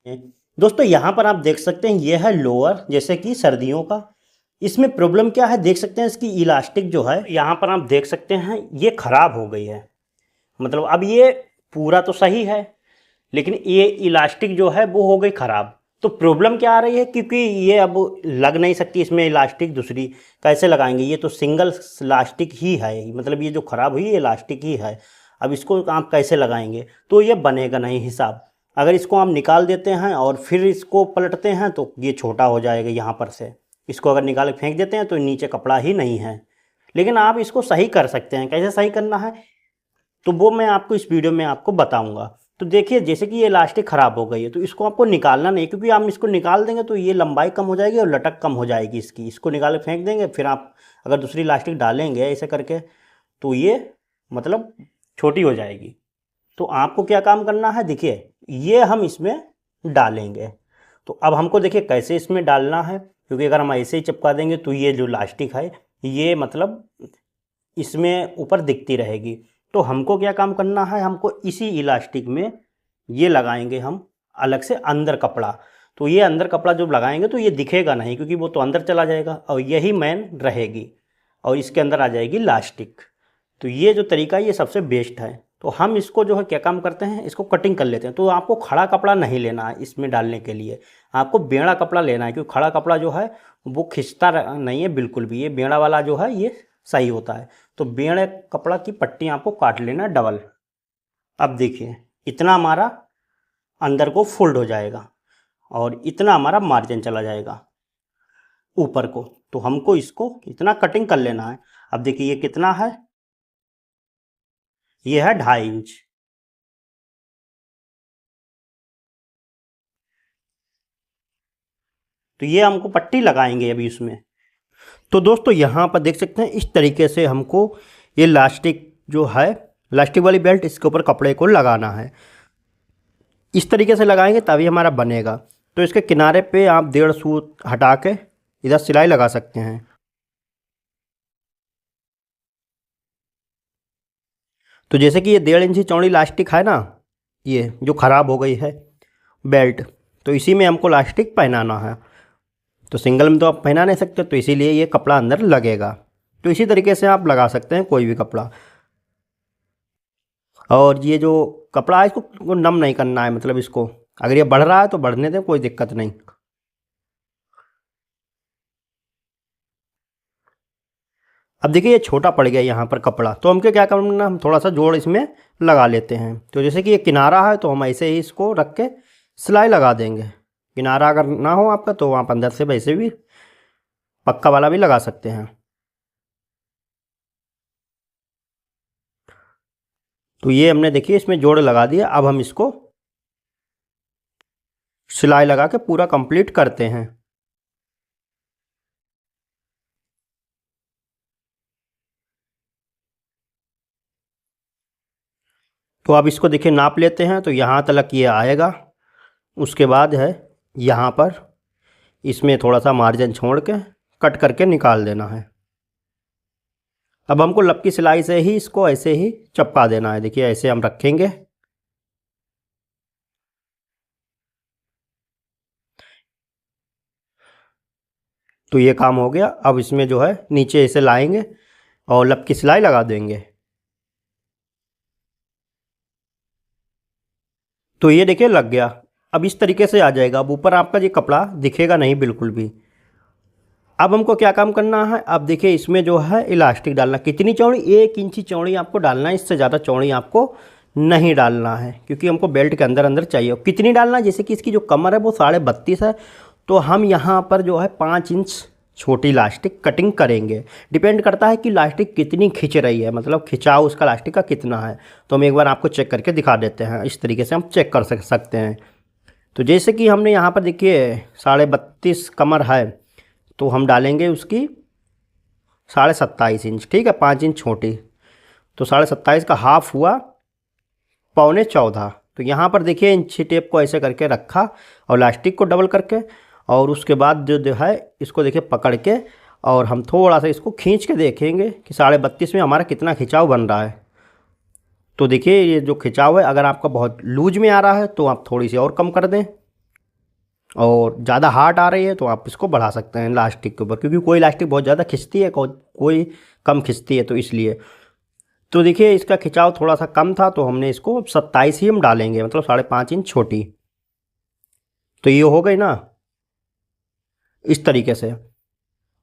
दोस्तों यहाँ पर आप देख सकते हैं ये है लोअर, जैसे कि सर्दियों का। इसमें प्रॉब्लम क्या है देख सकते हैं, इसकी इलास्टिक जो है यहाँ पर आप देख सकते हैं ये ख़राब हो गई है। मतलब अब ये पूरा तो सही है लेकिन ये इलास्टिक जो है वो हो गई ख़राब। तो प्रॉब्लम क्या आ रही है, क्योंकि ये अब लग नहीं सकती इसमें इलास्टिक दूसरी। कैसे लगाएंगे, ये तो सिंगल इलास्टिक ही है, मतलब ये जो ख़राब हुई ये इलास्टिक ही है। अब इसको आप कैसे लगाएंगे, तो ये बनेगा नहीं हिसाब। अगर इसको हम निकाल देते हैं और फिर इसको पलटते हैं तो ये छोटा हो जाएगा यहाँ पर से। इसको अगर निकाल के फेंक देते हैं तो नीचे कपड़ा ही नहीं है। लेकिन आप इसको सही कर सकते हैं, कैसे सही करना है तो वो मैं आपको इस वीडियो में आपको बताऊंगा। तो देखिए, जैसे कि ये इलास्टिक ख़राब हो गई है तो इसको आपको निकालना नहीं, क्योंकि हम इसको निकाल देंगे तो ये लंबाई कम हो जाएगी और लटक कम हो जाएगी इसकी। इसको निकाल के फेंक देंगे, फिर आप अगर दूसरी इलास्टिक डालेंगे ऐसे करके तो ये मतलब छोटी हो जाएगी। तो आपको क्या काम करना है, देखिए ये हम इसमें डालेंगे। तो अब हमको देखिए कैसे इसमें डालना है, क्योंकि अगर हम ऐसे ही चिपका देंगे तो ये जो इलास्टिक है ये मतलब इसमें ऊपर दिखती रहेगी। तो हमको क्या काम करना है, हमको इसी इलास्टिक में ये लगाएंगे हम अलग से अंदर कपड़ा। तो ये अंदर कपड़ा जब लगाएंगे तो ये दिखेगा नहीं, क्योंकि वो तो अंदर चला जाएगा और यही मेन रहेगी और इसके अंदर आ जाएगी इलास्टिक। तो ये जो तरीका है ये सबसे बेस्ट है। तो हम इसको जो है क्या काम करते हैं, इसको कटिंग कर लेते हैं। तो आपको खड़ा कपड़ा नहीं लेना है इसमें डालने के लिए, आपको बेड़ा कपड़ा लेना है, क्योंकि खड़ा कपड़ा जो है वो खिंचता नहीं है बिल्कुल भी। ये बेड़ा वाला जो है ये सही होता है। तो बेड़े कपड़ा की पट्टी आपको काट लेना डबल। अब देखिए इतना हमारा अंदर को फोल्ड हो जाएगा और इतना हमारा मार्जिन चला जाएगा ऊपर को। तो हमको इसको इतना कटिंग कर लेना है। अब देखिए ये कितना है, ये है 2.5 इंच। तो ये हमको पट्टी लगाएंगे अभी इसमें। तो दोस्तों यहाँ पर देख सकते हैं इस तरीके से हमको ये लास्टिक जो है, लास्टिक वाली बेल्ट, इसके ऊपर कपड़े को लगाना है। इस तरीके से लगाएंगे तभी हमारा बनेगा। तो इसके किनारे पे आप 1.5 सूत हटा के इधर सिलाई लगा सकते हैं। तो जैसे कि ये 1.5 इंची चौड़ी लास्टिक है ना, ये जो ख़राब हो गई है बेल्ट, तो इसी में हमको लास्टिक पहनाना है। तो सिंगल में तो आप पहना नहीं सकते, तो इसीलिए ये कपड़ा अंदर लगेगा। तो इसी तरीके से आप लगा सकते हैं कोई भी कपड़ा। और ये जो कपड़ा है इसको नम नहीं करना है, मतलब इसको अगर ये बढ़ रहा है तो बढ़ने दें, कोई दिक्कत नहीं। अब देखिए ये छोटा पड़ गया यहाँ पर कपड़ा, तो हमको क्या करना, हम थोड़ा सा जोड़ इसमें लगा लेते हैं। तो जैसे कि ये किनारा है तो हम ऐसे ही इसको रख के सिलाई लगा देंगे। किनारा अगर ना हो आपका तो आप अंदर से वैसे भी पक्का वाला भी लगा सकते हैं। तो ये हमने देखिए इसमें जोड़ लगा दिया। अब हम इसको सिलाई लगा के पूरा कंप्लीट करते हैं। तो अब इसको देखिए नाप लेते हैं। तो यहाँ तक ये आएगा। उसके बाद है यहाँ पर इसमें थोड़ा सा मार्जिन छोड़ के कट करके निकाल देना है। अब हमको लपकी सिलाई से ही इसको ऐसे ही चपका देना है। देखिए ऐसे हम रखेंगे। तो ये काम हो गया। अब इसमें जो है नीचे ऐसे लाएंगे और लपकी सिलाई लगा देंगे। तो ये देखिए लग गया। अब इस तरीके से आ जाएगा। अब ऊपर आपका ये कपड़ा दिखेगा नहीं बिल्कुल भी। अब हमको क्या काम करना है, अब देखिए इसमें जो है इलास्टिक डालना। कितनी चौड़ी, 1 इंची चौड़ी आपको डालना है, इससे ज़्यादा चौड़ी आपको नहीं डालना है, क्योंकि हमको बेल्ट के अंदर अंदर चाहिए। और कितनी डालना है, जैसे कि इसकी जो कमर है वो 32.5 है, तो हम यहाँ पर जो है 5 इंच छोटी इलास्टिक कटिंग करेंगे। डिपेंड करता है कि इलास्टिक कितनी खिंच रही है, मतलब खिंचाव उसका इलास्टिक का कितना है। तो हम एक बार आपको चेक करके दिखा देते हैं। इस तरीके से हम चेक कर सकते हैं। तो जैसे कि हमने यहाँ पर देखिए 32.5 कमर है, तो हम डालेंगे उसकी 27.5 इंच। ठीक है, 5 इंच छोटी, तो 27.5 का हाफ हुआ 14.25। तो यहाँ पर देखिए इंची टेप को ऐसे करके रखा और इलास्टिक को डबल करके, और उसके बाद जो है इसको देखिए पकड़ के, और हम थोड़ा सा इसको खींच के देखेंगे कि 32.5 में हमारा कितना खिंचाव बन रहा है। तो देखिए ये जो खिंचाव है, अगर आपका बहुत लूज में आ रहा है तो आप थोड़ी सी और कम कर दें। और ज़्यादा हार्ड आ रही है तो आप इसको बढ़ा सकते हैं इलास्टिक के ऊपर, क्योंकि कोई इलास्टिक बहुत ज़्यादा खिंचती है, कोई कम खिंचती है, तो इसलिए। तो देखिए इसका खिंचाव थोड़ा सा कम था तो हमने इसको 27 ही हम डालेंगे, मतलब 5.5 इंच छोटी। तो ये हो गई ना इस तरीके से।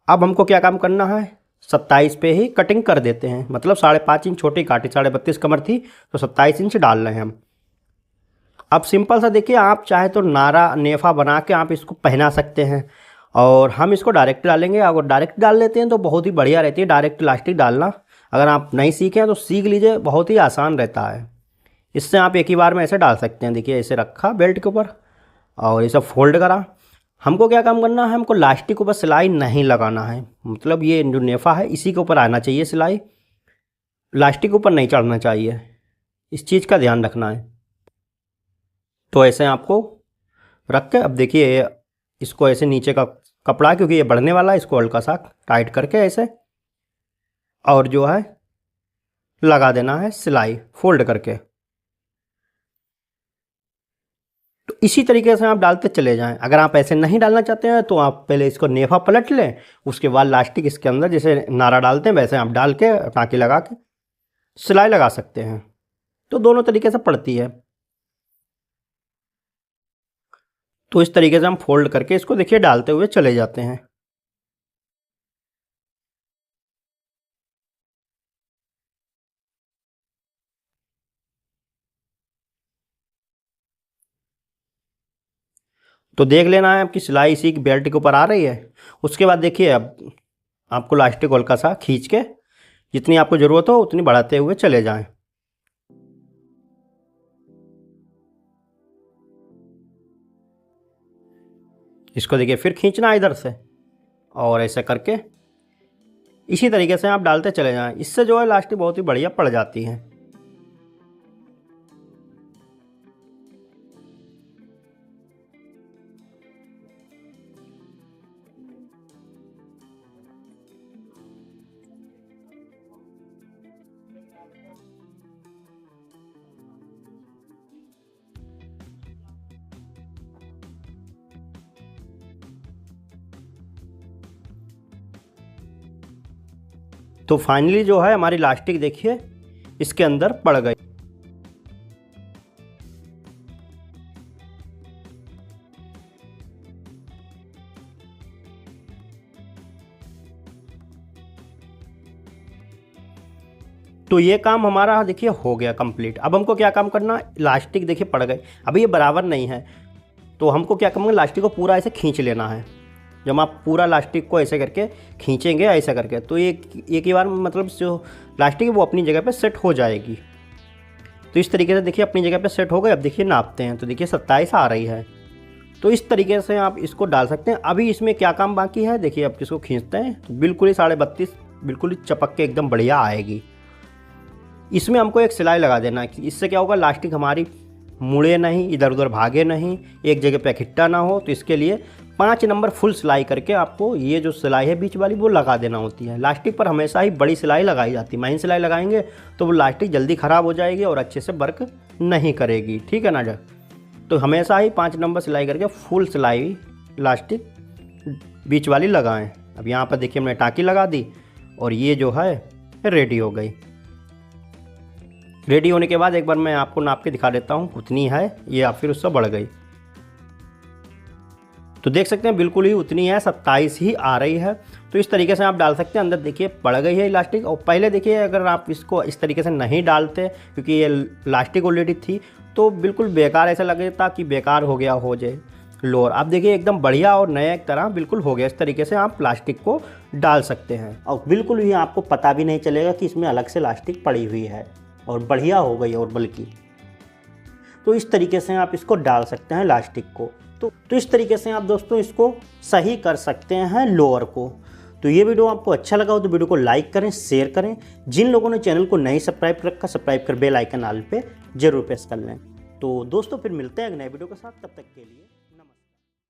अब हमको क्या काम करना है, 27 पे ही कटिंग कर देते हैं, मतलब 5.5 इंच छोटी काटी, 32.5 कमर थी तो 27 इंच डाल रहे हैं हम। अब सिंपल सा देखिए, आप चाहे तो नारा नेफा बना के आप इसको पहना सकते हैं, और हम इसको डायरेक्ट डालेंगे। अगर डायरेक्ट डाल लेते हैं तो बहुत ही बढ़िया रहती है डायरेक्ट इलास्टिक डालना। अगर आप नहीं सीखे हैं तो सीख लीजिए, बहुत ही आसान रहता है। इससे आप एक ही बार में ऐसे डाल सकते हैं। देखिए ऐसे रखा बेल्ट के ऊपर और ये सब फोल्ड करा। हमको क्या काम करना है, हमको लास्टिक के ऊपर सिलाई नहीं लगाना है, मतलब ये जो नेफा है इसी के ऊपर आना चाहिए सिलाई, लास्टिक के ऊपर नहीं चढ़ना चाहिए, इस चीज़ का ध्यान रखना है। तो ऐसे आपको रख के, अब देखिए इसको ऐसे नीचे का कपड़ा, क्योंकि ये बढ़ने वाला है, इसको हल्का सा टाइट करके ऐसे, और जो है लगा देना है सिलाई फोल्ड करके। तो इसी तरीके से आप डालते चले जाएं। अगर आप ऐसे नहीं डालना चाहते हैं तो आप पहले इसको नेफा पलट लें, उसके बाद लास्टिक इसके अंदर जैसे नारा डालते हैं वैसे आप डाल के टाँकी लगा के सिलाई लगा सकते हैं। तो दोनों तरीके से पड़ती है। तो इस तरीके से हम फोल्ड करके इसको देखिए डालते हुए चले जाते हैं। तो देख लेना है आपकी सिलाई इसी की बेल्ट के ऊपर आ रही है। उसके बाद देखिए अब आपको लास्टिक हल्का सा खींच के जितनी आपको ज़रूरत हो उतनी बढ़ाते हुए चले जाएं। इसको देखिए फिर खींचना है इधर से, और ऐसे करके इसी तरीके से आप डालते चले जाएं। इससे जो है लास्टिक बहुत ही बढ़िया पड़ जाती है। तो फाइनली जो है हमारी लास्टिक देखिए इसके अंदर पड़ गई। तो ये काम हमारा देखिए हो गया कंप्लीट। अब हमको क्या काम करना, इलास्टिक देखिए पड़ गए, अभी ये बराबर नहीं है तो हमको क्या करना, इलास्टिक को पूरा ऐसे खींच लेना है। जब आप पूरा इलास्टिक को ऐसे करके खींचेंगे ऐसा करके तो एक ही बार मतलब जो इलास्टिक है वो अपनी जगह पे सेट हो जाएगी। तो इस तरीके से देखिए अपनी जगह पे सेट हो गए। अब देखिए नापते हैं तो देखिए 27 आ रही है। तो इस तरीके से आप इसको डाल सकते हैं। अभी इसमें क्या काम बाकी है, देखिए अब इसको खींचते हैं तो बिल्कुल ही 32.5 बिल्कुल ही चपक के एकदम बढ़िया आएगी। इसमें हमको एक सिलाई लगा देना है कि इससे क्या होगा, इलास्टिक हमारी मुड़े नहीं, इधर उधर भागे नहीं, एक जगह पे इकट्ठा ना हो। तो इसके लिए 5 नंबर फुल सिलाई करके आपको ये जो सिलाई है बीच वाली वो लगा देना होती है। लास्टिक पर हमेशा ही बड़ी सिलाई लगाई जाती है, महीन सिलाई लगाएंगे तो वो लास्टिक जल्दी ख़राब हो जाएगी और अच्छे से वर्क नहीं करेगी, ठीक है ना जब। तो हमेशा ही 5 नंबर सिलाई करके फुल सिलाई लास्टिक बीच वाली लगाएं। अब यहाँ पर देखिए हमने टाँकी लगा दी और ये जो है रेडी हो गई। रेडी होने के बाद एक बार मैं आपको नाप के दिखा देता हूँ उतनी है ये, फिर उससे बढ़ गई। तो देख सकते हैं बिल्कुल ही उतनी है, 27 ही आ रही है। तो इस तरीके से आप डाल सकते हैं। अंदर देखिए पड़ गई है इलास्टिक। और पहले देखिए अगर आप इसको इस तरीके से नहीं डालते, क्योंकि ये इलास्टिक ऑलरेडी थी, तो बिल्कुल बेकार ऐसा लगता कि बेकार हो गया हो जाए लोअर। आप देखिए एकदम बढ़िया और नया एक तरह बिल्कुल हो गया। इस तरीके से आप प्लास्टिक को डाल सकते हैं और बिल्कुल भी आपको पता भी नहीं चलेगा कि इसमें अलग से इलास्टिक पड़ी हुई है, और बढ़िया हो गई और बल्कि। तो इस तरीके से आप इसको डाल सकते हैं इलास्टिक को। तो इस तरीके से आप दोस्तों इसको सही कर सकते हैं लोअर को। तो ये वीडियो आपको अच्छा लगा हो तो वीडियो को लाइक करें, शेयर करें। जिन लोगों ने चैनल को नहीं सब्सक्राइब कर रखा, सब्सक्राइब कर बेल आइकन ऑल पे जरूर प्रेस कर लें। तो दोस्तों फिर मिलते हैं एक नए वीडियो के साथ, तब तक के लिए।